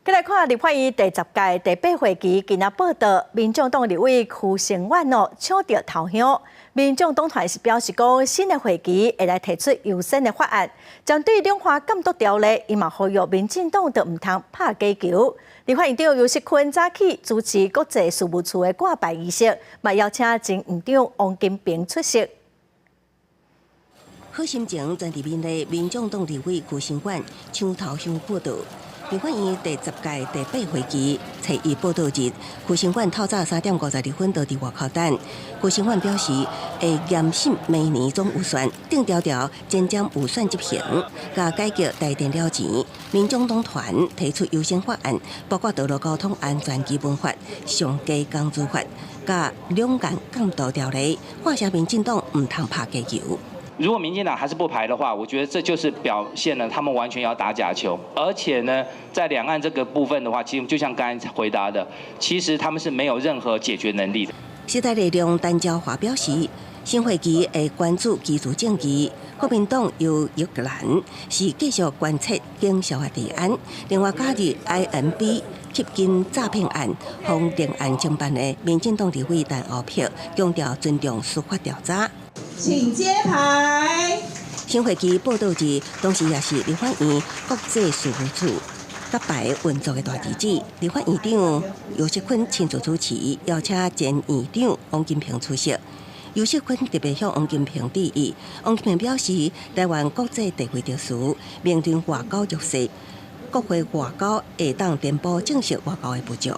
再来看立法院第10届第8会期，今仔报道，民众党立委邱成远抢着投票。民众党团是表示讲，新的会期会来提出优先的法案，针对两化监督条例，伊嘛呼吁民进党就唔通拍假球。立法院长游锡堃早起主持国际事务处的挂牌仪式，嘛邀请前院长王金平出席。好心情全伫面内，民众党立委邱成远抢头香报道。立法院第10届第8会期初一报道日，邱成远透早3点52分到伫外口等。邱成远表示，会严审明年总预算，定条条渐渐预算执行，甲解决台电了钱。民众党团提出优先法案，包括道路交通安全基本法、上街工资法、甲两岸监督条例，唤醒民进党唔通拍假球。如果民进党还是不排的话，我觉得这就是表现了他们完全要打假球，而且呢，在两岸这个部分的话，其实就像刚才回答的，其实他们是没有任何解决能力的。时代力量陈椒华表示，新会期会关注基础政治，国民党由叶兰是继续关切警消的提案，另外加入 INB 吸金诈骗案、从定案承办的民进党立委陈敖票，强调尊重司法调查。请揭牌。新会期报道日，同时也是立法院国际事务处甲牌运作的大日子。立法院长游锡堃亲自主持，邀请前院长王金平出席。游锡堃特别向王金平致意。王金平表示，台湾国际地位特殊，面对外交弱势，国会外交会当填补正式外交的不足。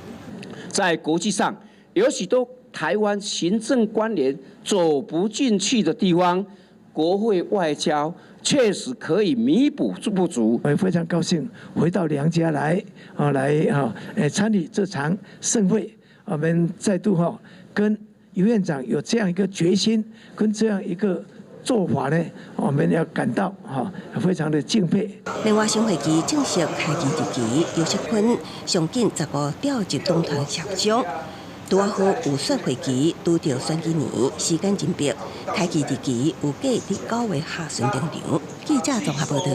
在国际上，有许多台湾行政官员走不进去的地方，国会外交确实可以弥补不足。我也非常高兴回到娘家来参与这场盛会。我们再度跟于院长有这样一个决心，跟这样一个做法呢，我们要感到非常的敬佩。另外，新会期正式开机之期，刘锡坤上紧15调集党团社长。拄啊好有选会期，拄到选举年，时间真迫。开机日期有计伫9月下旬登场。记者综合报道。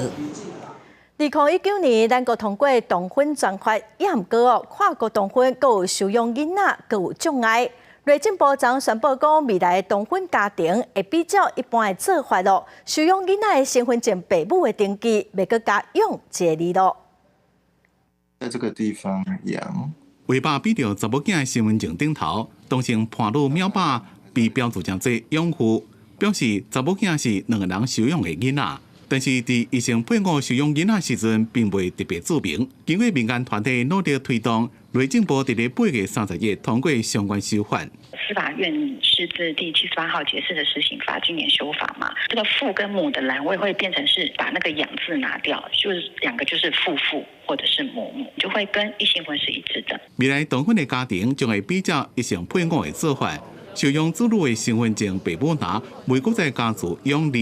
2019年，咱国通过同婚专法，也毋过跨国同婚，阁有收养囡仔，阁有障碍。内政部昨宣布讲，未来同婚家庭会比照一般的做法咯，收养囡仔的身份证父母的登记，袂阁加用一个字咯。在这个地方养。为爸比着查某囝的身份证顶头，当成伴侣秒爸被标注成做养父，表示查某囝是2个人收养的囡仔。但是，伫异性配偶收养囡仔时阵，并未特别注明。经过民间团体努力推动，内政部伫8月30日通过相关修法。司法院释字第78号解释的施行法，今年修法嘛，这个父跟母的栏位会变成是把那个养字拿掉，就是2个就是父或者是母，就会跟异性婚是一致的。未来同婚的家庭将会比较异性配偶的做法，收养子女的身份证父母拿，未搁再加注养字。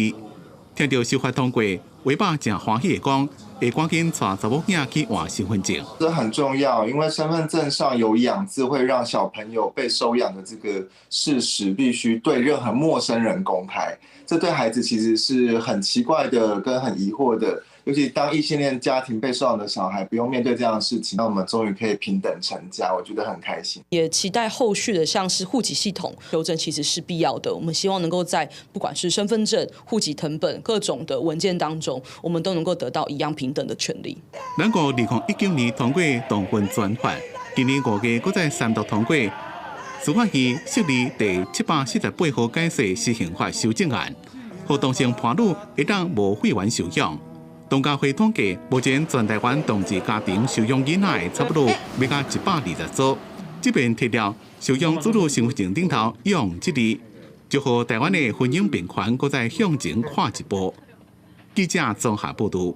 听到修法通过，维爸真欢喜的讲，会赶紧带查某囝去换身份证。这很重要，因为身份证上有养字，会让小朋友被收养的这个事实必须对任何陌生人公开，这对孩子其实是很奇怪的，跟很疑惑的。尤其当异性恋家庭被收养的小孩不用面对这样的事情，那我们终于可以平等成家，我觉得很开心。也期待后续的像是户籍系统修正其实是必要的，我们希望能够在不管是身份证、户籍誊本各种的文件当中，我们都能够得到一样平等的权利。咱国2019年通过同婚专法，今年5月搁再3读通过司法院设立第748号改正施行法修正案，互同性伴侣会当无费完收养。东家会统计，目前全台湾同志家庭收养囡仔的差不多要到120组。这边提了收养子女身份证顶头用这字，就和台湾的婚姻平权搁再向前跨一步。记者综合报道。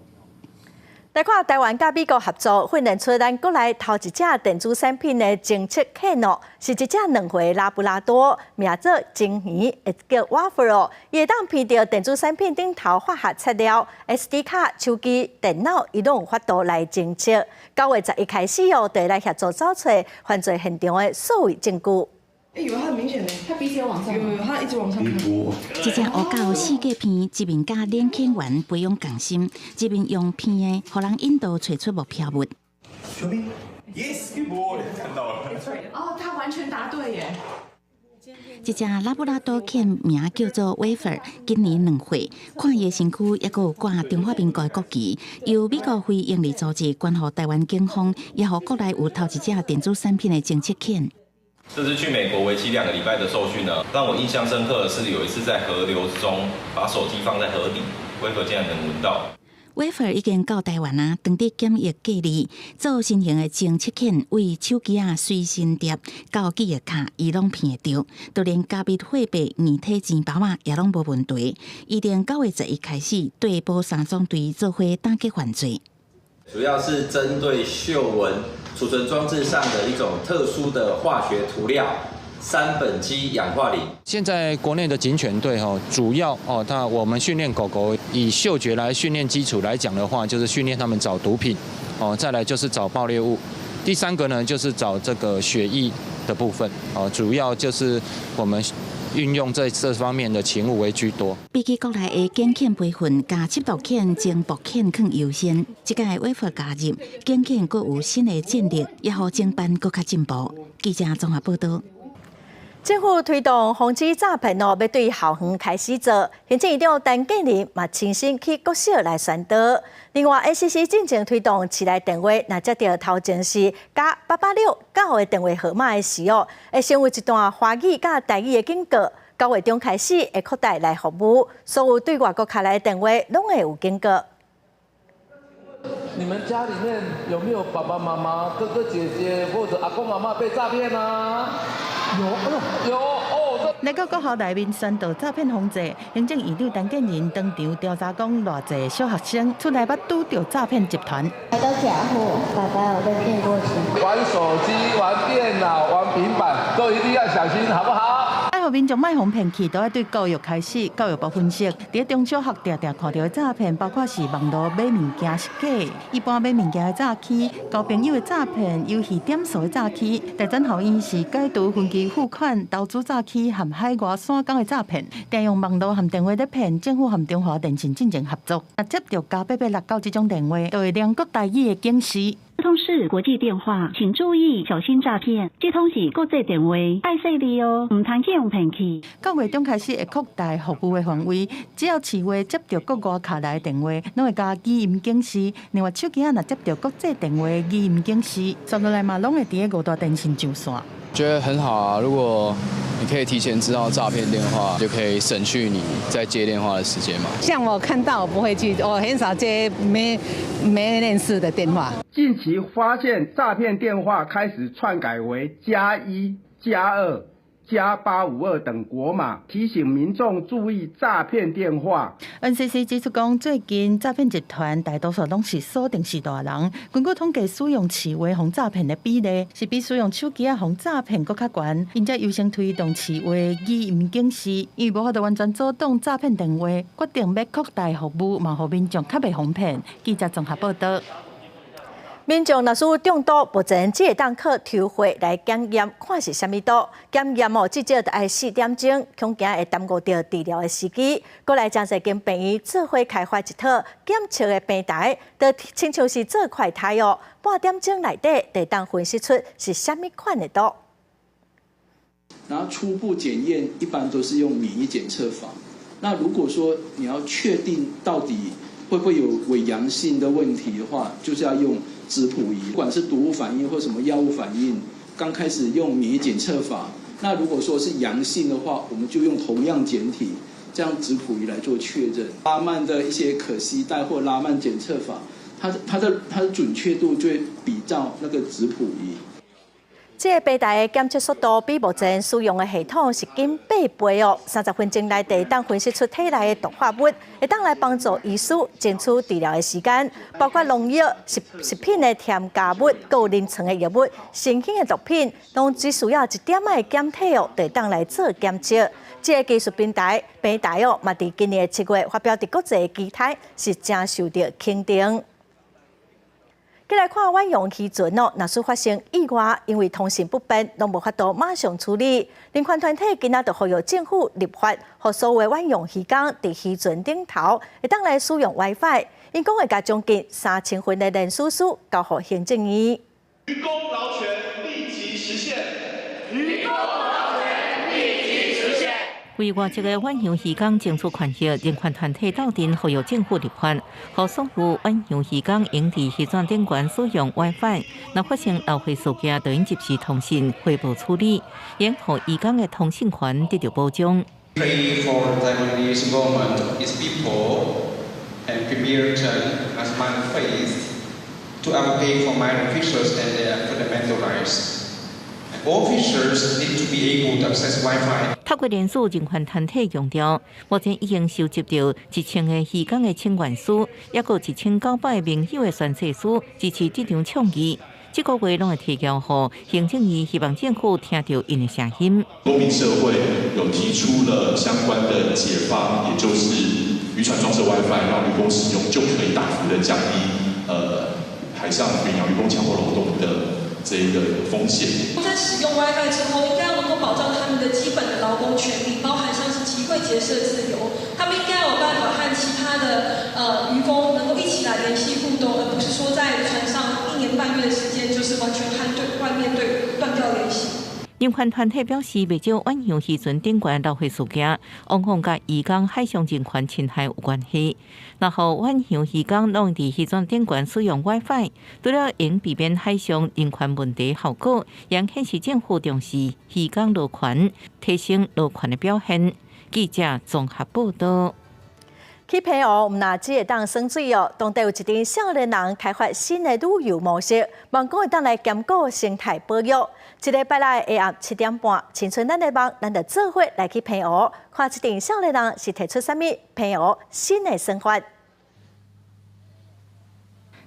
来看台湾甲美国合作训练出咱国内头一只电子产品的侦测犬哦，是一只2岁拉布拉多，名做金鱼，会叫 Waffle 哦，伊会当闻到电子产品顶头化学材料、SD 卡、手机、电脑，伊拢有法度来侦测。9月11开始哦，就来协助找出犯罪现场的所有证据。有它很明显的，它鼻子有往上，有，它一直往上看。这只乌狗世界片，一面甲连犬员培养共心，一面用片的，互人引导找出目标物。Yes， 看到了。哦，他完全答对耶。这只拉布拉多犬名叫做 Wafer， 今年2岁，看伊的身躯也有挂中华民国的国旗，由美国非营利组织捐予台湾警方，也予国内有头一只电子产品的侦测犬。这次去美国为期2个礼拜的受训呢，让我印象深刻的是有一次在河流中把手机放在河底，威弗竟然能闻到。威弗已经到台湾啊，当地检疫隔离，做新型的侦测犬，为手机啊、随身碟、到记忆卡，伊拢骗得到，就连加密货币、硬体钱包啊，也拢无问题。伊定9月11开始对保三总队做伙打击犯罪。主要是针对嗅闻储存装置上的一种特殊的化学涂料3苯基氧化磷。现在国内的警犬队主要我们训练狗狗以嗅觉来训练基础来讲的话，就是训练他们找毒品再来就是找爆裂物，第3个呢就是找这个血液的部分主要就是我们运用这方面的勤务为居多。比起国内的警犬培训，加缉毒犬、侦捕犬更优先。这届威弗加入，警犬更有新的战略，也让侦办更加进步。记者综合报道。政府推动防止诈骗要对校园开始做，行政院长陈建仁嘛亲身去国小来宣导。另外 ，NCC 正正推动市内电话，若接到头前是加886-9的电话号码的时候，会成为一段华语甲台语的警告。9月中开始会扩大来服务，所有对外国卡来的电话拢会有警告。你们家里面有没有爸爸妈妈、哥哥姐姐或者阿公阿嬷被诈骗啊？有哦。内阁国校内面宣导诈骗防治，行政院长陈建仁当场调查讲，偌济小学生出来捌拄到诈骗集团。来到假货，爸爸有被骗过钱。玩手机、玩电脑、玩平板，都一定要小心，好不好？爱互民众卖哄骗去，都要对教育开始，教育部分析，伫中小学常常看到的诈骗，包括是网络买物件是假，一般买物件的诈欺，交朋友的诈骗，游戏点数的诈欺，大专校院是解除分期付款、投资诈欺和海外散工的诈骗，定用网络和电话咧骗，政府和中华电信进行合作，接到9886这种电话，就会亮国台语的警示。这通是国际电话，请注意小心诈骗。这通是国际电话，爱细腻哦，唔通去用骗去。9月中开始会扩大服务的范围，只要市话接到国外卡来的电话，拢会加语音警示。另外手机若接到国际电话语音警示，接落来嘛拢会伫5大电信上线。觉得很好啊！如果你可以提前知道诈骗电话，就可以省去你在接电话的时间嘛。像我看到我不会去，我很少接没认识的电话。近期发现诈骗电话开始篡改为+1、+2、+852等国码，提醒民众注意诈骗电话。NCC 指出讲，最近诈骗集团大多数拢是锁定是大人。根据统计，使用市话防诈骗的比例是比使用手机防诈骗更较悬，因此优先推动市话语音警示，因为无法度完全阻挡诈骗电话，决定要扩大服务，嘛，互民众较袂防骗。记者综合报道。民众若是中毒，目前只会当靠抽血来检验，看是啥物毒。检验至少得爱4点钟，恐惊会耽误到治疗的时机。过来将这间病院做伙开发一套检测的平台，就亲像是做快筛哦，半点钟内底就当分析出是啥物款的毒。然后初步检验一般都是用免疫检测法。那如果说你要确定到底会不会有伪阳性的问题的话，就是要用质谱仪，不管是毒物反应或什么药物反应，刚开始用免疫检测法。那如果说是阳性的话，我们就用同样检体，这样质谱仪来做确认。拉曼的一些可携带或拉曼检测法，它的准确度就会比照那个质谱仪。这个平台的检测速度比目前使用的系统是近8倍哦，30分钟内地当分析出体内的毒化物，会当来帮助医师争取治疗的时间，包括农药、食品的添加物、有临床的药物、新兴的毒品，拢只需要1点的检体哦，就当来做检测。这个技术平台哦，嘛伫今年7月发表伫国际期刊，是真受到肯定。再来看远洋渔船哦，若是发生意外，因为通信不便，拢无法度马上处理。人权团体今仔就呼吁政府立法，让所有远洋渔港伫渔船顶头会当来使用 WiFi。因讲会甲将近3000份的人事书交予行政院。渔工劳权立即实现，渔工劳权立即实现。为外籍的远洋渔港争取权益，人权团体斗阵呼吁政府立法，让所有远洋渔港应伫渔船顶悬使用 WiFi。若发生漏会事件，就应及时通信汇报处理，让渔港的通信权得到保障。Pray for Taiwanese government, its people, and prepared as manifest to advocate for minor fishers and their fundamental rights. All fishers need to be able to access Wi-Fi. 泰国联署人权团体强调，目前已经收集到1000个渔港的请愿书，也有1900名友的宣誓书支持这场倡议。这个月拢会提交予行政院，希望政府听到因的声音。公民社会有提出了相关的解方，也就是渔船装设 WiFi， 让渔工使用，就可以大幅的降低海上远洋渔工强迫劳动的这一个风险。在使用 WiFi 之后，应该要能够保障他们的基本的劳工权利，包含像是集会结社自由，他们应该有办法和其他的渔工能够一起来联系互动，而不是说在船上1年半月的时间就是完全和外面断掉联系。人权团体表示，未少远洋渔船顶悬漏会事件，往往甲渔港海上人权侵害有关系。然后远洋渔港拢伫渔船顶悬使用 WiFi， 除了应避免海上人权问题效果，也显示政府重视渔港劳权，提升劳权的表现。记者综合报道。去澎湖唔但只会当耍水哦，当地有一群少年人开发新的旅游模式，望讲会当来兼顾生态保育。一礼拜来下暗7点半，青春咱的梦，咱就做伙来去澎湖，看一群少年人是提出啥物澎湖新的生活。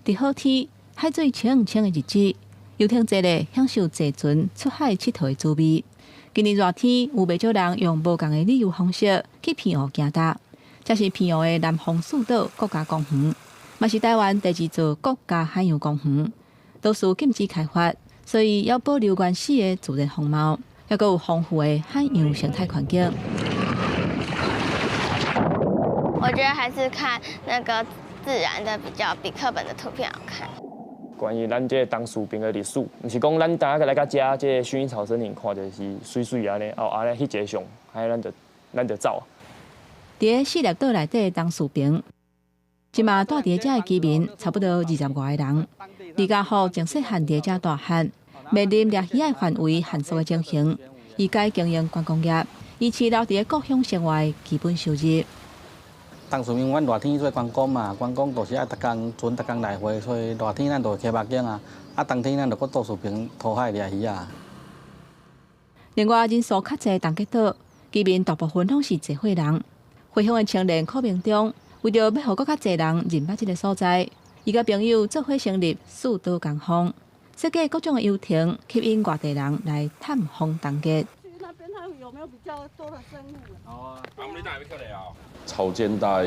伫好天、海水清清的日子，游艇坐咧享受坐船出海佚佗的滋味。今年热天，有袂少人用无共的旅游方式去澎湖行搭。这是澎湖的南方四岛国家公园，嘛是台湾第2座国家海洋公园，都是禁止开发，所以要保留原始的自然风貌，还佫有丰富的海洋生态环境。我觉得还是看那个自然的比课本的图片好看。关于咱这当树坪的历史，毋是讲咱大家来到遮这薰衣草森林看就是水水安尼，安尼翕一个相，还咱就走。伫个四粒岛内底当树坪，即马住伫遮的居民差不多20外个人。李家福从细汉伫遮大汉，面临掠鱼的范围限缩的情形，伊改经营观光业，以饲留伫个故乡生活的基本收入。当树坪，阮热天做观光嘛，观光就是爱逐工来回，所以热天咱就开目镜啊，冬天咱就搁到树坪讨海掠鱼啊。另外，人数较济东极岛，居民大部分拢是社会人。回乡的青年苦命中，为着要互更较济人认捌这个所在，伊甲朋友做伙成立四岛工坊，设计各种的游艇，吸引外地人来探访东极。那边它有没有比较多的生物？好啊，我们带过来啊。潮间带，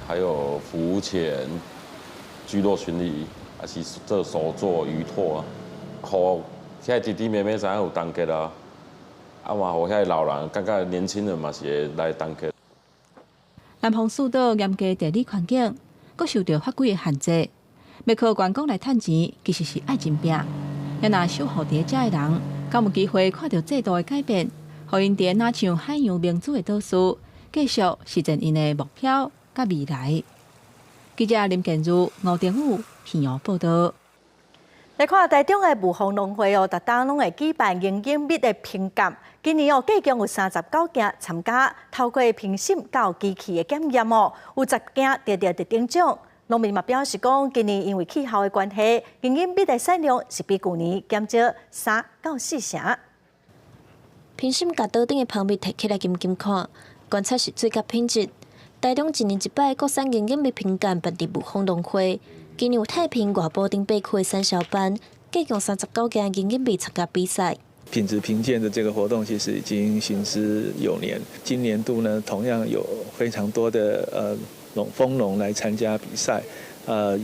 还有浮潜、聚落巡礼，还是做手作渔拓啊，互遐弟弟妹妹知影有东极啊，嘛互遐老人感觉年轻人嘛是会来东极。南方四岛严格地理环境，阁受到法规的限制，要靠观光来赚钱，其实是爱真拼。也若守护伫遮的人，敢有机会看到制度的改变，互因伫哪像海洋明珠的岛屿，继续实现因的目标甲未来。记者林建如、吴定武澎湖报道。来看台中的雾峰农会哦，逐当拢会举办营养蜜的评鉴。今年哦，计共有39件参加，透过评审到机器的检验哦，有10件得到特等奖。农民嘛表示讲，今年因为气候的关系，营养蜜的产量是比去年减少3到4成。评审甲岛顶的蜂蜜摕起来金看，观察是最佳品质。台中一年一摆国产营养蜜评鉴办伫雾峰农会。今年有太平、外埔顶北区的3小班，计共39件营养蜜参加比赛。品质评鉴的这个活动其实已经行之有年。今年度呢，同样有非常多的蜂农来参加比赛，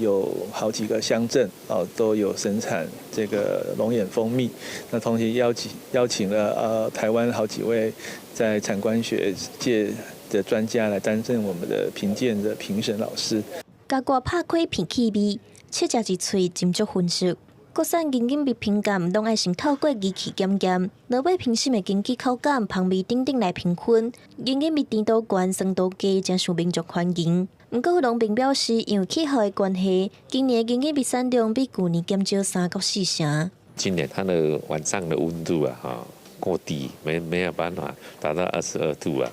有好几个乡镇都有生产这个龙眼蜂蜜。那同时邀请了台湾好几位在产官学界的专家来担任我们的评鉴的评审老师。甲我拍开片气味，切食一喙斟酌分析。国产营养蜜评鉴拢爱先透过仪器检验，落尾评审会根据口感、香味等等来评分。营养蜜甜度高、酸度低，真受民众欢迎。不过农民表示，因为气候的关系，今年的营养蜜产量比去年减少3到4成。今年它的晚上的温度过低，没有办法达到22度啊。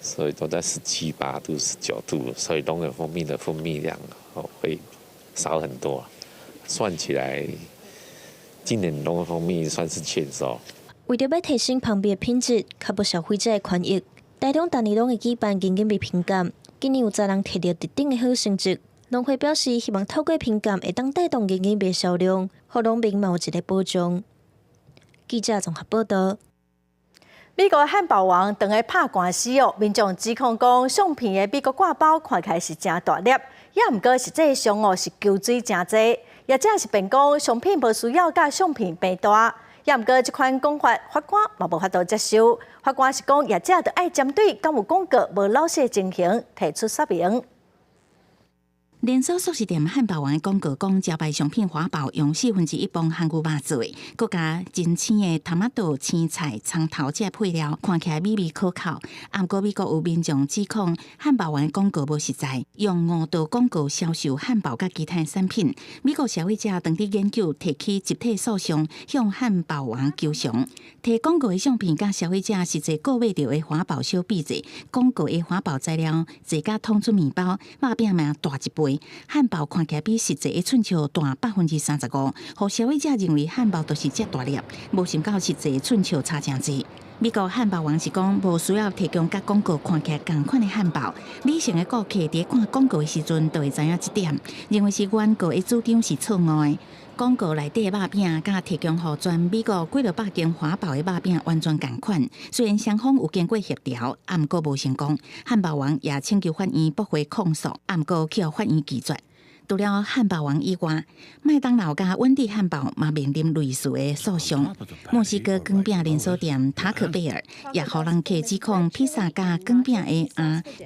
所以都在17、8度、19度，所以龙眼蜂蜜的分泌量会少很多。算起来，今年龙眼蜂蜜算是欠收。为着要提升蜂蜜的品质，确保消费者的权益，台中逐年拢会举办营养蜜评鉴。今年有10人摕到特等的好成绩。农会表示，希望透过评鉴会当带动营养蜜的销量，互农民有一个保障。记者综合报道。美国汉堡王当个拍官司哦，民众指控讲相片的美国挂包看起来是真大粒，也毋过实际上哦是球水真济，也正是辩讲商品无需要甲相片变大，也毋过这款讲法法官嘛无法度接受。法官是讲业者着爱针对敢有广告无老实的情形提出说明。连锁速食店汉堡王的广告讲，招牌商品华堡用1/4磅韩牛肉做的，佮加真鲜的塔马豆、青菜、葱头这配料，看起来美味可口。不过美国有民众指控汉堡王的广告无实在，用误导广告销售汉堡甲其他产品。美国消费者当地研究提起集体诉讼，向汉堡王求偿。提广告的相片甲消费者实际购买到的华堡相比者，广告的华堡材料侪甲通出面包、肉饼嘛大一倍。汉堡看起来比实际的寸球大35%，互消费者认为汉堡都是遮大粒，无想到实际的寸球差真济。美国汉堡王是讲无需要提供甲广告看起来同款的汉堡，理性的顾客伫看广告的时阵都会知影这点，认为是广告的主张是错误的。广告内底的肉饼甲提供互全美国几落百间华堡的肉饼完全同款，虽然双方有经过协调，不过无成功。汉堡王也请求法院驳回控诉，不过去互法院拒绝。除了汉堡王以外，麦当劳甲温蒂汉堡嘛面临类似的诉讼。墨西哥卷饼连锁店塔可贝尔也互人客指控披萨甲卷饼的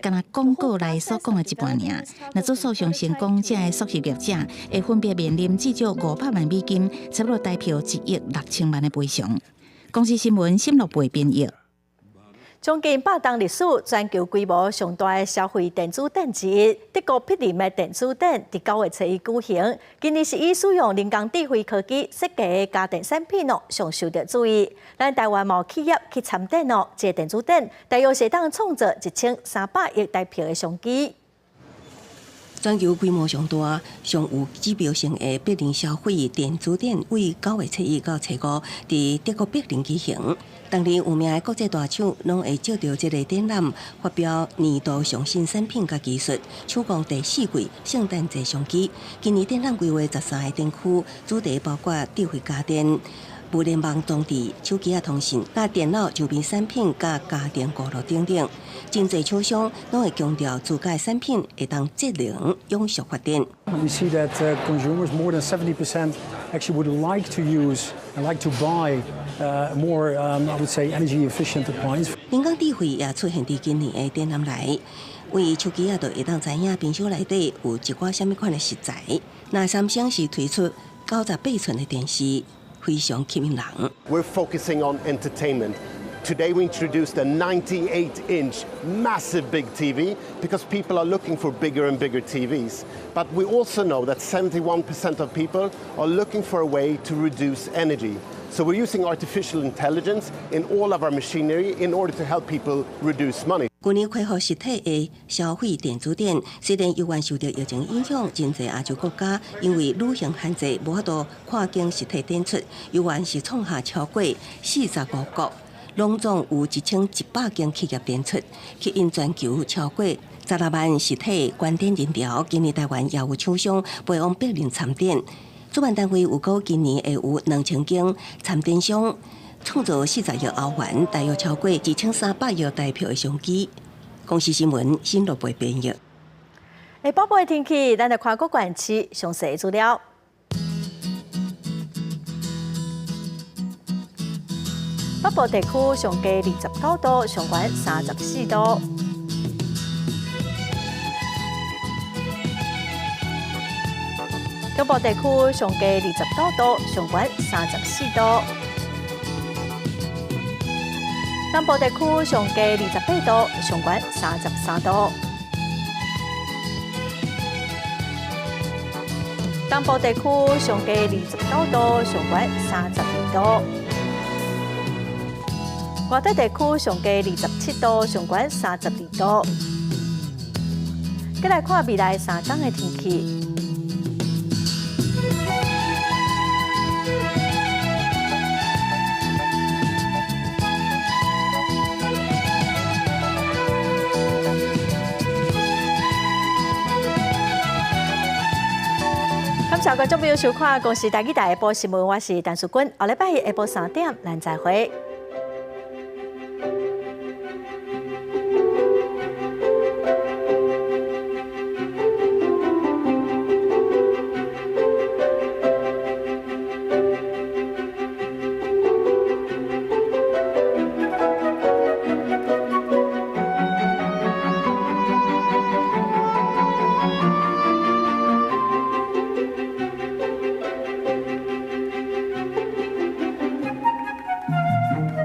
敢若广告内所讲的一半尔。若做诉讼成功，这个素食业者会分别面临至少500万美金，差不多代表1亿6千万的赔偿。公司新闻新乐培编译。将近100档历史，全球规模上大的消费电子展之一，德国柏林的电子展伫9月初一举行。今年是以使用人工智慧科技设计的家电产品上受到注意。咱台湾某企业去参展这电子展大约是当创造1300亿台票的商机。全球规模上大、上有指标性的柏林消费电子展，为9月初一到初5伫德国柏林举行。当地有名的国际大厂拢会借着这个展览，发表年度上新产品甲技术，抢攻第4季圣诞节商机。今年展览规划13个展区，主题包括智慧家电、物联网装置、手机通讯、甲电脑周边产品、甲家电顾虑等等。真侪厂商拢会强调自家产品会当节能、永续发展。We see that consumers, more than 70%, actually would like to use and like to buy more, I would say, energy efficient appliances. 人工智慧也出现伫今年的展览内，为手机就会当知影冰箱内底有一寡什么款的食材。那三星是推出98寸的电视，非常吸引人。We're focusing on entertainment. Today we introduced a 98-inch massive big TV because people are looking for bigger and bigger TVs. But we also know that 71% of people are looking for a way to reduce energy. So we're using artificial intelligence in all of our machinery in order to help people reduce money. 去年开放实体的消费电子展，虽然由于受到疫情影响，真侪亚洲国家因为旅行限制，无法度跨境实体展出，由于是创下超过45国。拢总有1100间企业展出，吸引全球超过16万实体观展人潮。今年台湾也有厂商飞往柏林参展，主办单位有估今年会有2000间参展商，创造40亿欧元，大约超过2300亿台票的商机。公司新闻新乐培编译。下晡晡的天气，咱来看各县市详细的资料。北部地区上低29度，上悬34度。中部地区上低29度，上悬34度。南部地区上低28度，上悬33度。东部地区上低29度，上悬32度。外岛地区上低27度，上悬32度。再来看未来3天的天气。感谢观众朋友收看《公视台语台下晡新闻》，我是陈淑君。下礼拜下晡3点，咱再会。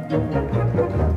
了。